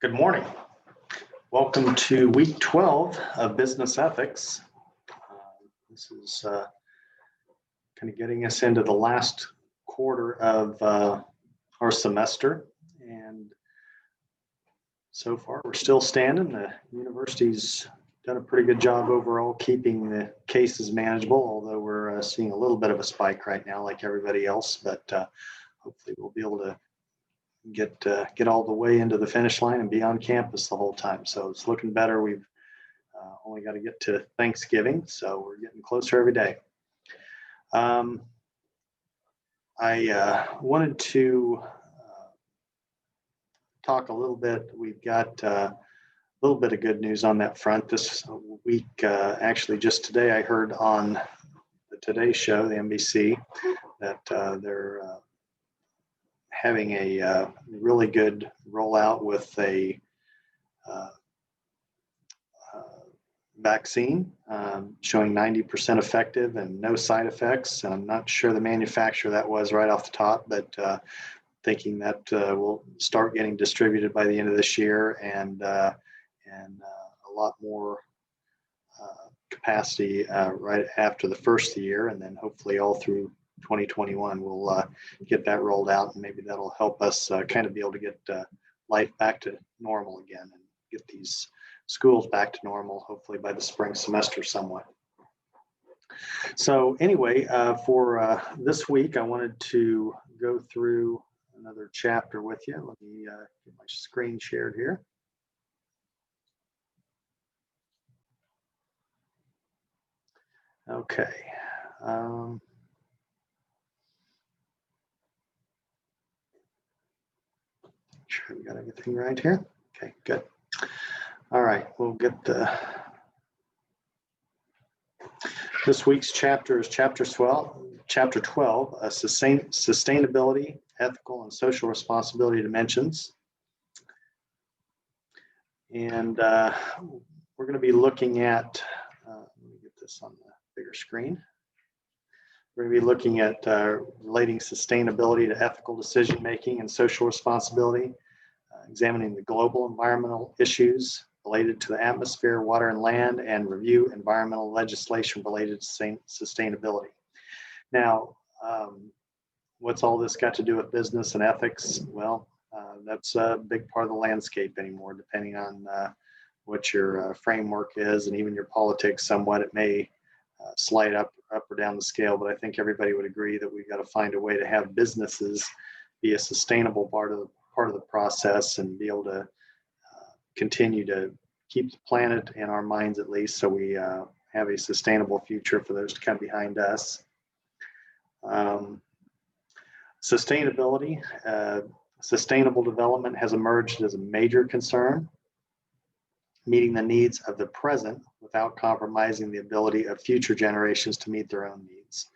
Good morning. Welcome to week 12 of business ethics. This is kind of getting us into the last quarter of our semester. And so far, we're still standing. The university's done a pretty good job overall keeping the cases manageable, although we're seeing a little bit of a spike right now like everybody else. But hopefully we'll be able to get all the way into the finish line and be on campus the whole time. So it's looking better. We've only got to get to Thanksgiving, so we're getting closer every day. I wanted to talk a little bit. We've got a little bit of good news on that front this week. Actually, just today I heard on the Today Show, the NBC, that they're having a really good rollout with a vaccine showing 90% effective and no side effects. And I'm not sure the manufacturer that was right off the top, but thinking that will start getting distributed by the end of this year, and a lot more capacity right after the first year, and then hopefully all through 2021 we'll get that rolled out, and maybe that'll help us kind of be able to get life back to normal again and get these schools back to normal, hopefully by the spring semester somewhat. So anyway, for this week, I wanted to go through another chapter with you. Let me get my screen shared here. Okay. Sure we got everything right here. Okay, good. All right, we'll get this week's chapter is chapter 12, sustainability, ethical and social responsibility dimensions. And we're going to be looking at, let me get this on the bigger screen. We're going to be looking at relating sustainability to ethical decision-making and social responsibility, examining the global environmental issues related to the atmosphere, water, and land, and review environmental legislation related to sustainability. Now, what's all this got to do with business and ethics? Well, that's a big part of the landscape anymore, depending on what your framework is, and even your politics somewhat. It may slide up or down the scale, but I think everybody would agree that we've got to find a way to have businesses be a sustainable part of the process, and be able to continue to keep the planet in our minds, at least, so we have a sustainable future for those to come behind us. Sustainability, sustainable development has emerged as a major concern, meeting the needs of the present without compromising the ability of future generations to meet their own needs.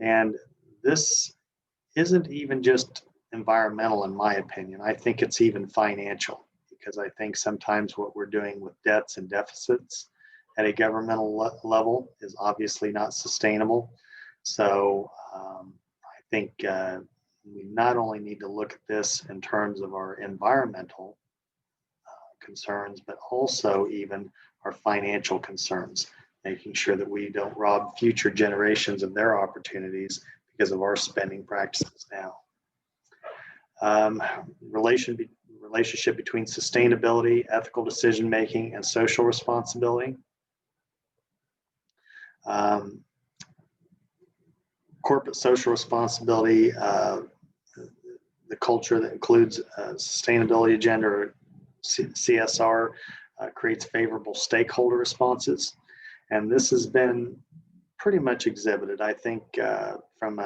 And this isn't even just environmental, in my opinion. I think it's even financial, because I think sometimes what we're doing with debts and deficits at a governmental level is obviously not sustainable. So I think we not only need to look at this in terms of our environmental concerns, but also even our financial concerns, making sure that we don't rob future generations of their opportunities because of our spending practices now. Relationship between sustainability, ethical decision-making, and social responsibility. Corporate social responsibility, the culture that includes sustainability agenda, or CSR, creates favorable stakeholder responses. And this has been pretty much exhibited, I think, from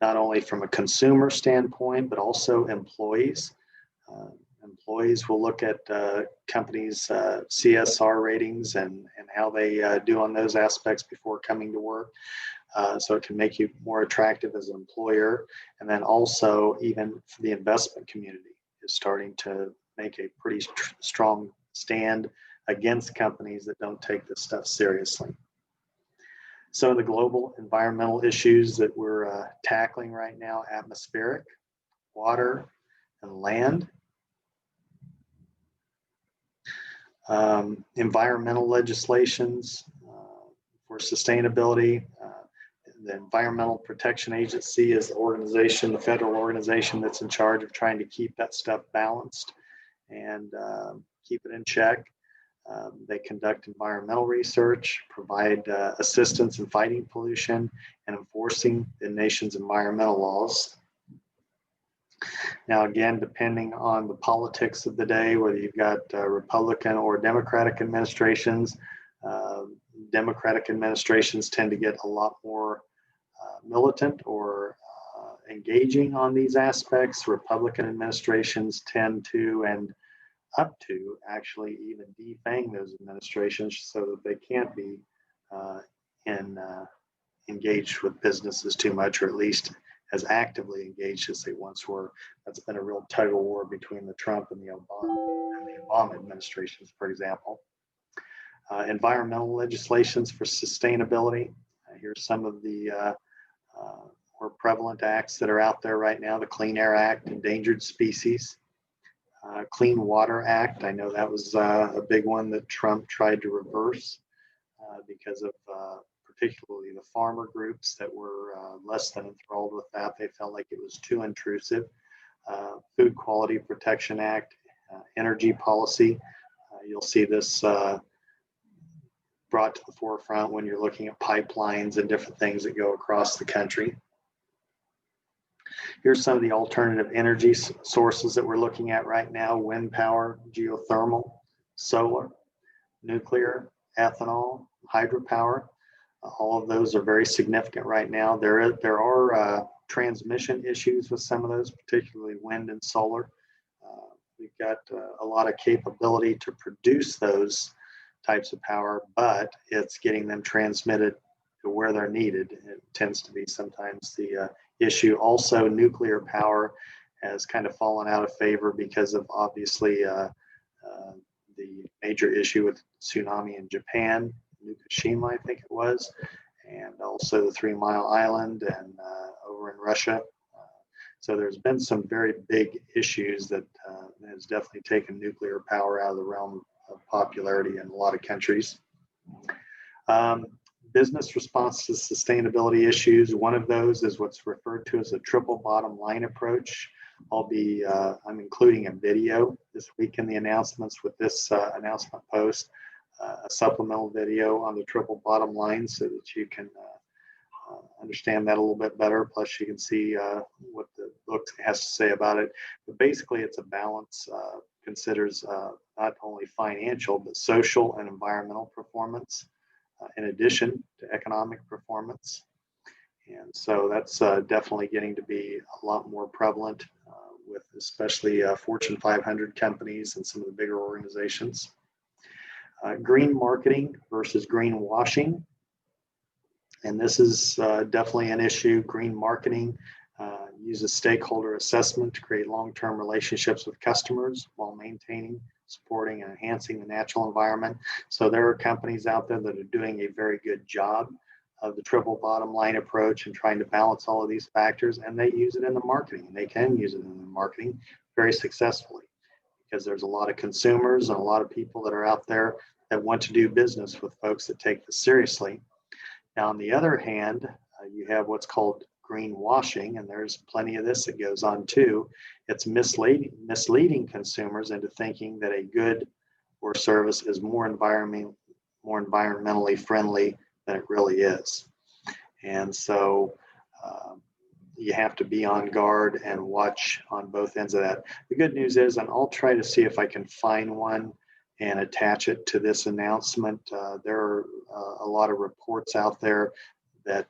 not only from a consumer standpoint, but also employees. Employees will look at companies' CSR ratings and how they do on those aspects before coming to work. So it can make you more attractive as an employer. And then also, even for the investment community, is starting to make a pretty strong stand against companies that don't take this stuff seriously. Some of the global environmental issues that we're tackling right now: atmospheric, water, and land. Environmental legislations for sustainability. The Environmental Protection Agency is the organization, the federal organization that's in charge of trying to keep that stuff balanced and keep it in check. They conduct environmental research, provide assistance in fighting pollution and enforcing the nation's environmental laws. Now, again, depending on the politics of the day, whether you've got Republican or Democratic administrations, Democratic administrations tend to get a lot more militant or engaging on these aspects. Republican administrations tend to, and up to, actually even defang those administrations so that they can't be engaged with businesses too much, or at least as actively engaged as they once were. That's been a real tug of war between the Trump and the Obama administrations, for example. Environmental legislations for sustainability. Here's some of the more prevalent acts that are out there right now: the Clean Air Act, Endangered Species, Clean Water Act. I know that was a big one that Trump tried to reverse because of particularly the farmer groups that were less than enthralled with that. They felt like it was too intrusive. Food Quality Protection Act, energy policy. You'll see this brought to the forefront when you're looking at pipelines and different things that go across the country. Here's some of the alternative energy sources that we're looking at right now: wind power, geothermal, solar, nuclear, ethanol, hydropower. All of those are very significant right now. There are transmission issues with some of those, particularly wind and solar. We've got a lot of capability to produce those types of power, but it's getting them transmitted to where they're needed. It tends to be sometimes the issue. Also, nuclear power has kind of fallen out of favor because of obviously the major issue with tsunami in Japan, Fukushima, I think it was, and also the 3 Mile Island and over in Russia. So there's been some very big issues that has definitely taken nuclear power out of the realm of popularity in a lot of countries. Business response to sustainability issues. One of those is what's referred to as a triple bottom line approach. I'm including a video this week in the announcements with this announcement post, a supplemental video on the triple bottom line so that you can understand that a little bit better. Plus you can see what the book has to say about it. But basically it's a balance, considers not only financial, but social and environmental performance in addition to economic performance. And so that's definitely getting to be a lot more prevalent with especially Fortune 500 companies and some of the bigger organizations. Green marketing versus greenwashing. And this is definitely an issue. Green marketing uses stakeholder assessment to create long-term relationships with customers while maintaining, supporting, and enhancing the natural environment. So there are companies out there that are doing a very good job of the triple bottom line approach and trying to balance all of these factors, and they use it in the marketing. They can use it in the marketing very successfully because there's a lot of consumers and a lot of people that are out there that want to do business with folks that take this seriously. Now, on the other hand, you have what's called greenwashing, and there's plenty of this that goes on too. It's misleading consumers into thinking that a good or service is more environmentally friendly than it really is. And so you have to be on guard and watch on both ends of that. The good news is, and I'll try to see if I can find one and attach it to this announcement. There are a lot of reports out there that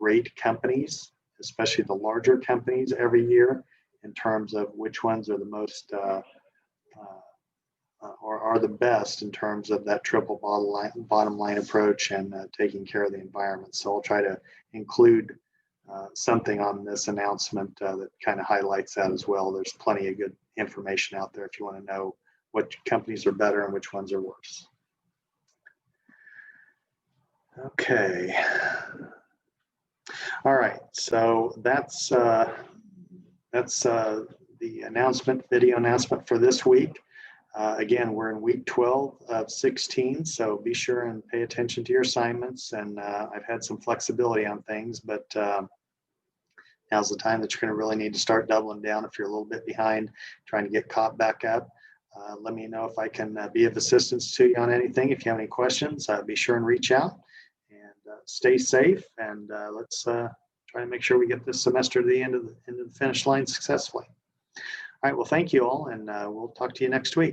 rate companies, especially the larger companies, every year in terms of which ones are the most or are the best in terms of that triple bottom line approach and taking care of the environment. So I'll try to include something on this announcement that kind of highlights that as well. There's plenty of good information out there if you want to know what companies are better and which ones are worse. Okay. All right, so that's the announcement, video announcement for this week. Again, we're in week 12 of 16, so be sure and pay attention to your assignments. And I've had some flexibility on things, but now's the time that you're going to really need to start doubling down if you're a little bit behind, trying to get caught back up. Let me know if I can be of assistance to you on anything. If you have any questions, be sure and reach out, and stay safe. And let's try to make sure we get this semester to the end of the finish line successfully. All right. Well, thank you all, and we'll talk to you next week.